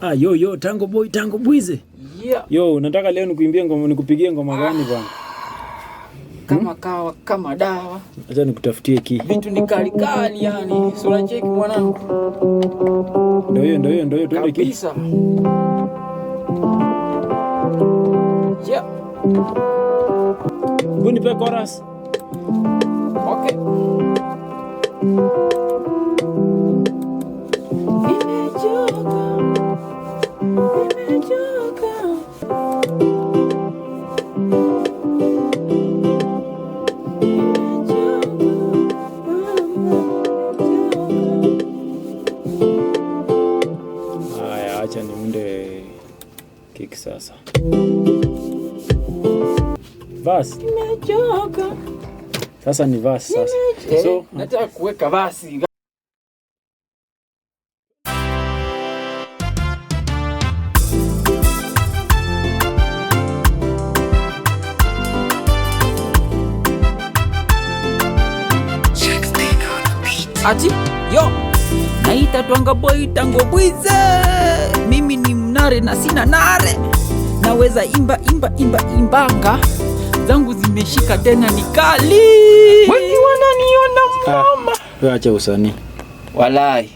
Yo Tango Bwize. Yeah. Yo, nataka leo nikuimbie ngoma, nikupigie ngoma gani bwana? Kama kawa, kama dawa. Acha nikutafutie ki. Vitu ni kali kali yani. Sura cheki mwanangu. Ndio hiyo tuende ki. Kabisa. Yeah. Nipe chorus. Okay. Haya, acha niunde kick sasa. Verse. Nimechoka. Sasa ni verse sasa. So, nataka kuweka basi. Ati yo naita Twanga Boy Tango Bwize, mimi ni mnare na sina nare, naweza imbanga zangu zimeshika tena ni kali, wengi wananiona mama. Acha usanii walai.